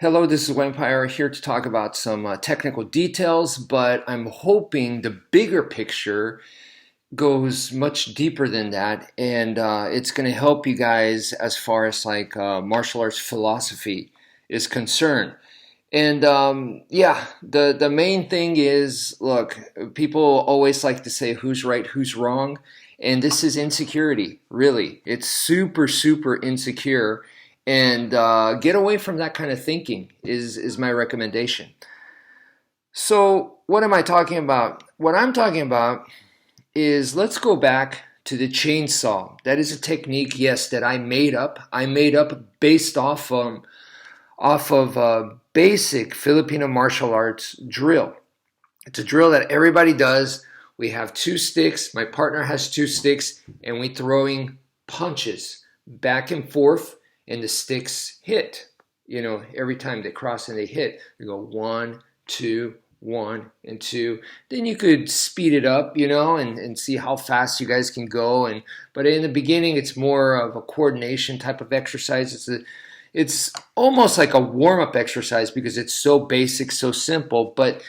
Hello, this is Wmpyr here to talk about some technical details, but I'm hoping the bigger picture goes much deeper than that, and it's going to help you guys as far as like martial arts philosophy is concerned. And yeah, the main thing is, look, people always like to say who's right, who's wrong, and this is insecurity. Really, it's super insecure, and get away from that kind of thinking is my recommendation. So, what am I talking about? What I'm talking about is let's go back to the chainsaw. That is a technique, yes, that I made up. I made up based off of a basic Filipino martial arts drill. It's a drill that everybody does. We have two sticks. My partner has two sticks, and we throwing punches back and forth, and the sticks hit. You know, every time they cross and they hit, you go one, two, one, and two. Then you could speed it up, you know, and see how fast you guys can go. But in the beginning, it's more of a coordination type of exercise. It's almost like a warm-up exercise because it's so basic, so simple. But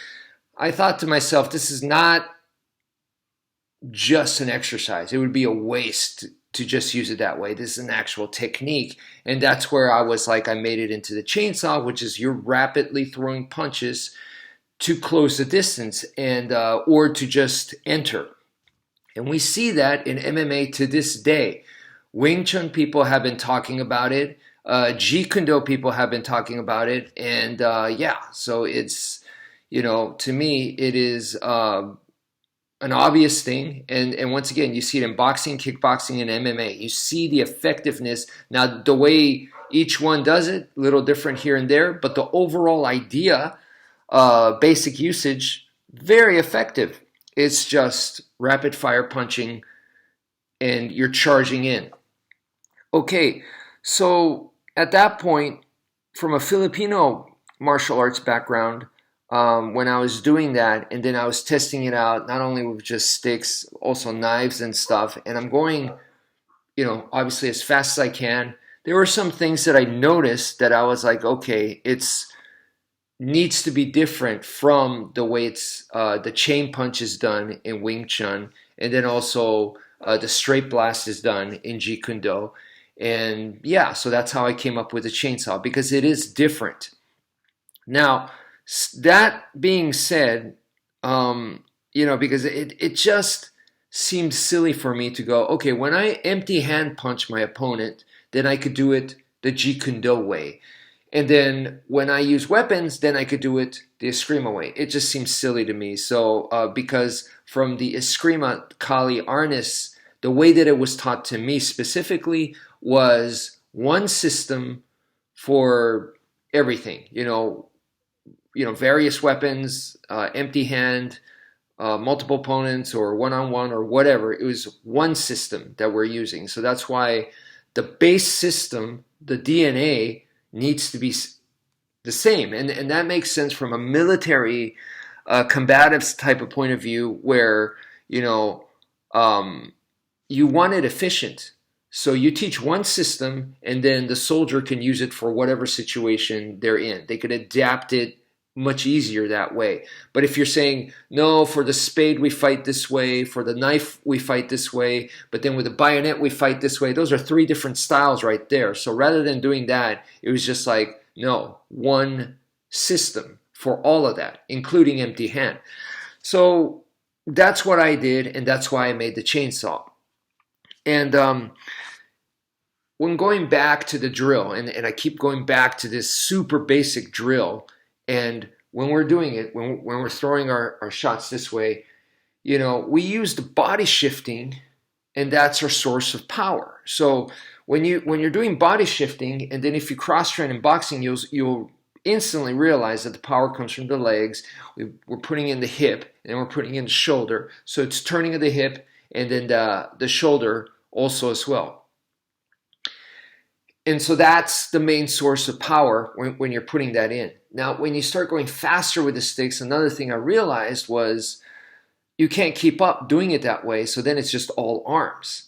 I thought to myself, this is not just an exercise. It would be a waste to just use it that way. This is an actual technique. And that's where I was like, I made it into the chainsaw, which is you're rapidly throwing punches to close the distance and or to just enter. And we see that in MMA to this day. Wing Chun people have been talking about it. Jeet Kune Do people have been talking about it. And yeah, so it's, you know, to me, it is an obvious thing. And once again, you see it in boxing, kickboxing, and MMA. You see the effectiveness. Now, the way each one does it, a little different here and there, but the overall idea, basic usage, very effective. It's just rapid fire punching and you're charging in. Okay, so at that point, from a Filipino martial arts background, when I was doing that, and then I was testing it out, not only with just sticks, also knives and stuff, and I'm going, you know, obviously as fast as I can. There were some things that I noticed that I was like, okay, it's needs to be different from the way it's the chain punch is done in Wing Chun, and then also the straight blast is done in Jeet Kune Do. And yeah, so that's how I came up with the chainsaw, because it is different. Now, that being said, you know, because it just seemed silly for me to go, okay, when I empty hand punch my opponent, then I could do it the Jeet Kune Do way. And then when I use weapons, then I could do it the Escrima way. It just seems silly to me. So because from the Escrima Kali Arnis, the way that it was taught to me specifically was one system for everything. You know, various weapons, empty hand, multiple opponents, or one-on-one, or whatever. It was one system that we're using. So that's why the base system, the DNA, needs to be the same. And that makes sense from a military combative type of point of view where, you know, you want it efficient. So you teach one system and then the soldier can use it for whatever situation they're in. They could adapt it much easier that way. But if you're saying, no, for the spade we fight this way, for the knife we fight this way, but then with the bayonet we fight this way, those are three different styles right there. So rather than doing that, it was just like, no, one system for all of that, including empty hand. So that's what I did, and that's why I made the chainsaw. And when going back to the drill, and I keep going back to this super basic drill, and when we're doing it, when we're throwing our shots this way, you know, we use the body shifting, and that's our source of power. So when you're doing body shifting, and then if you cross train in boxing, you'll instantly realize that the power comes from the legs. We're putting in the hip, and then we're putting in the shoulder. So it's turning of the hip, and then the shoulder also as well. And so that's the main source of power when you're putting that in. Now, when you start going faster with the sticks, another thing I realized was you can't keep up doing it that way, so then it's just all arms.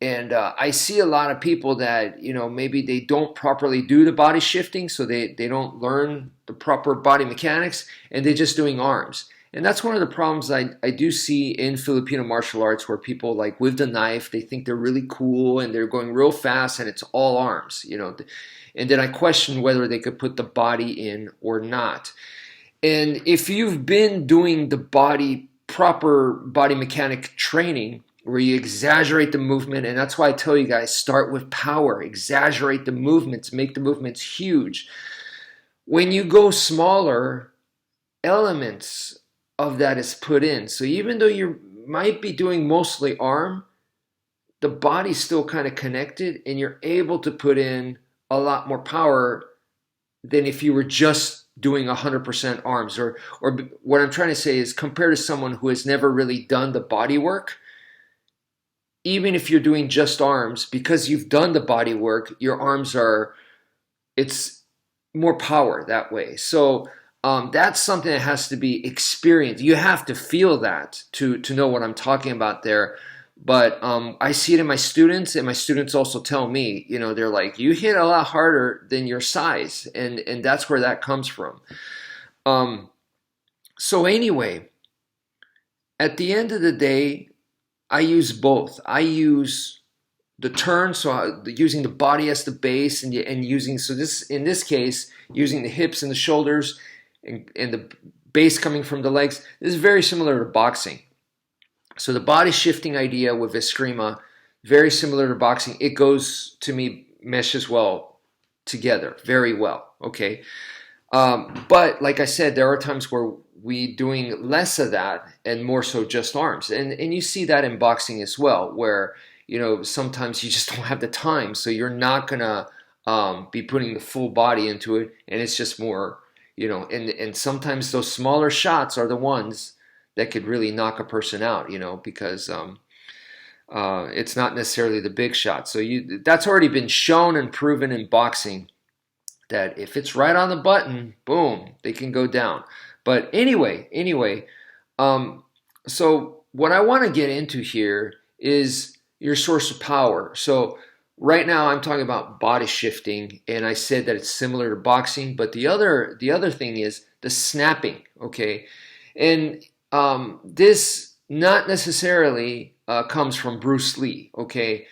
And I see a lot of people that, maybe they don't properly do the body shifting, so they don't learn the proper body mechanics, and they're just doing arms. And that's one of the problems I do see in Filipino martial arts, where people, like with the knife, they think they're really cool and they're going real fast and it's all arms. And then I question whether they could put the body in or not. And if you've been doing the proper body mechanic training, where you exaggerate the movement, and that's why I tell you guys, start with power, exaggerate the movements, make the movements huge. When you go smaller, elements of that is put in. So even though you might be doing mostly arm, the body's still kind of connected, and you're able to put in a lot more power than if you were just doing 100% arms. Or what I'm trying to say is, compared to someone who has never really done the body work, even if you're doing just arms, because you've done the body work, your arms it's more power that way. So that's something that has to be experienced. You have to feel that to know what I'm talking about there. But I see it in my students, and my students also tell me, they're like, you hit a lot harder than your size. And that's where that comes from. So anyway, at the end of the day, I use both. I use the turn, so using the body as the base, and using, so this, in this case, using the hips and the shoulders and the base coming from the legs. This is very similar to boxing. So the body shifting idea with Escrima, very similar to boxing. It goes, to me, meshes well together, very well, okay? But like I said, there are times where we doing less of that and more so just arms. And you see that in boxing as well, where, sometimes you just don't have the time. So you're not going to be putting the full body into it. And it's just more, and sometimes those smaller shots are the ones that could really knock a person out, because it's not necessarily the big shot. So that's already been shown and proven in boxing, that if it's right on the button, boom, they can go down. But anyway, so what I want to get into here is your source of power. So right now I'm talking about body shifting, and I said that it's similar to boxing, but the other thing is the snapping, okay? And this not necessarily comes from Bruce Lee, okay?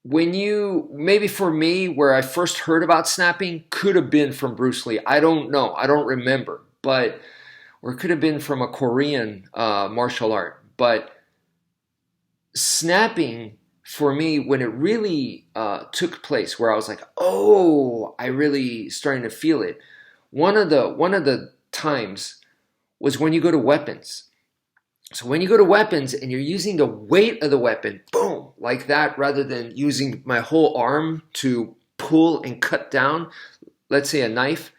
Maybe for me, where I first heard about snapping could have been from Bruce Lee. I don't know. I don't remember. Or it could have been from a Korean martial art. But snapping, for me, when it really took place, where I was like, oh, I really starting to feel it. One of the times was when you go to weapons. So when you go to weapons and you're using the weight of the weapon, boom, like that, rather than using my whole arm to pull and cut down, let's say a knife,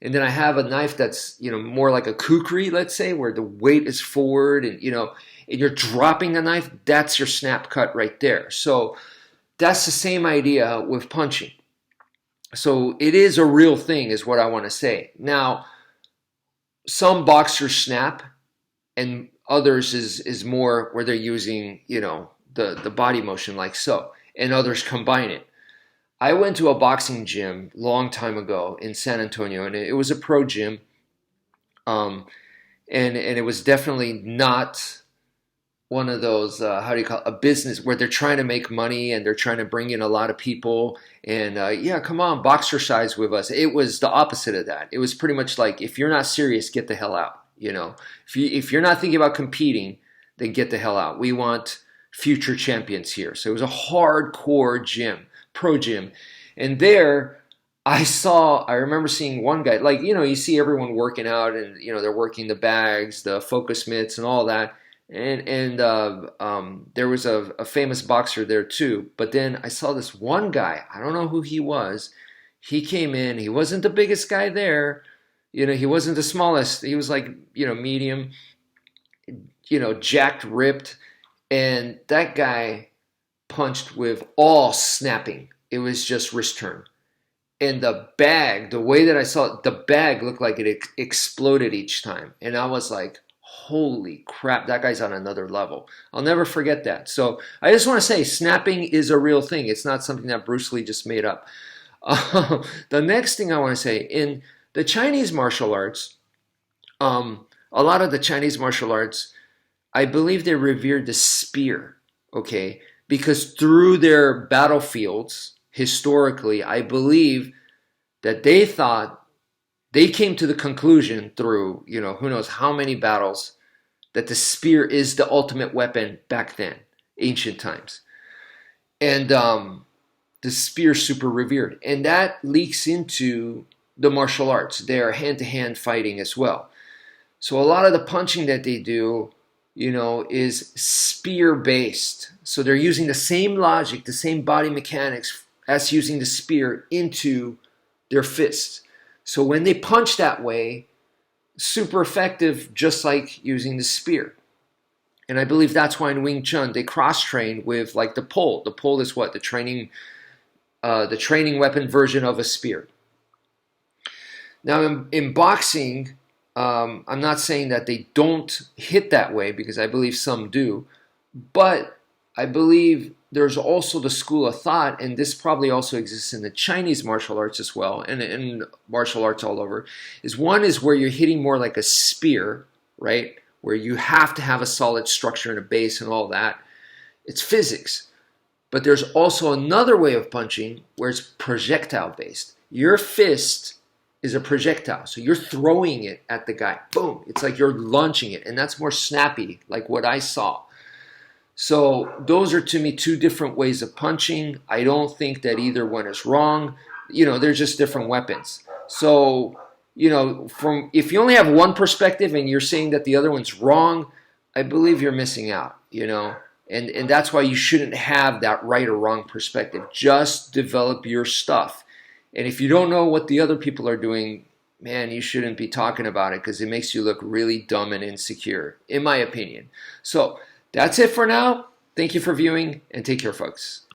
and then I have a knife that's, more like a kukri, let's say, where the weight is forward, and, and you're dropping the knife, that's your snap cut right there. So that's the same idea with punching. So it is a real thing, is what I want to say. Now, some boxers snap, and others is more where they're using, the body motion like so, and others combine it. I went to a boxing gym long time ago in San Antonio, and it was a pro gym, and it was definitely not one of those, how do you call it, a business where they're trying to make money and they're trying to bring in a lot of people and, yeah, come on, boxercise with us. It was the opposite of that. It was pretty much like, if you're not serious, get the hell out. If you're not thinking about competing, then get the hell out. We want future champions here. So it was a hardcore gym, pro gym. And there I remember seeing one guy, like, you see everyone working out and, they're working the bags, the focus mitts and all that. And there was a famous boxer there too. But then I saw this one guy, I don't know who he was. He came in, he wasn't the biggest guy there. He wasn't the smallest. He was like, medium, jacked, ripped. And that guy punched with all snapping. It was just wrist turn. And the bag, the way that I saw it, the bag looked like it exploded each time. And I was like, holy crap, that guy's on another level. I'll never forget that. So I just want to say, snapping is a real thing. It's not something that Bruce Lee just made up. The next thing I want to say, in the Chinese martial arts, a lot of the Chinese martial arts, I believe they revered the spear, okay? Because through their battlefields, historically, I believe that they thought, they came to the conclusion through, who knows how many battles, that the spear is the ultimate weapon back then, ancient times. And the spear super revered. And that leaks into the martial arts. They're hand-to-hand fighting as well. So a lot of the punching that they do, is spear-based. So they're using the same logic, the same body mechanics as using the spear into their fists. So when they punch that way, super effective, just like using the spear. And I believe that's why in Wing Chun they cross-train with like the pole. The pole is what? The training weapon version of a spear. Now in boxing, I'm not saying that they don't hit that way, because I believe some do, but I believe there's also the school of thought, and this probably also exists in the Chinese martial arts as well, and in martial arts all over, is where you're hitting more like a spear, right? Where you have to have a solid structure and a base and all that. It's physics. But there's also another way of punching where it's projectile based. Your fist is a projectile. So you're throwing it at the guy. Boom. It's like you're launching it. And that's more snappy, like what I saw. So those are, to me, two different ways of punching. I don't think that either one is wrong. They're just different weapons. So, if you only have one perspective and you're saying that the other one's wrong, I believe you're missing out, And that's why you shouldn't have that right or wrong perspective. Just develop your stuff. And if you don't know what the other people are doing, man, you shouldn't be talking about it, because it makes you look really dumb and insecure, in my opinion. So that's it for now. Thank you for viewing, and take care, folks.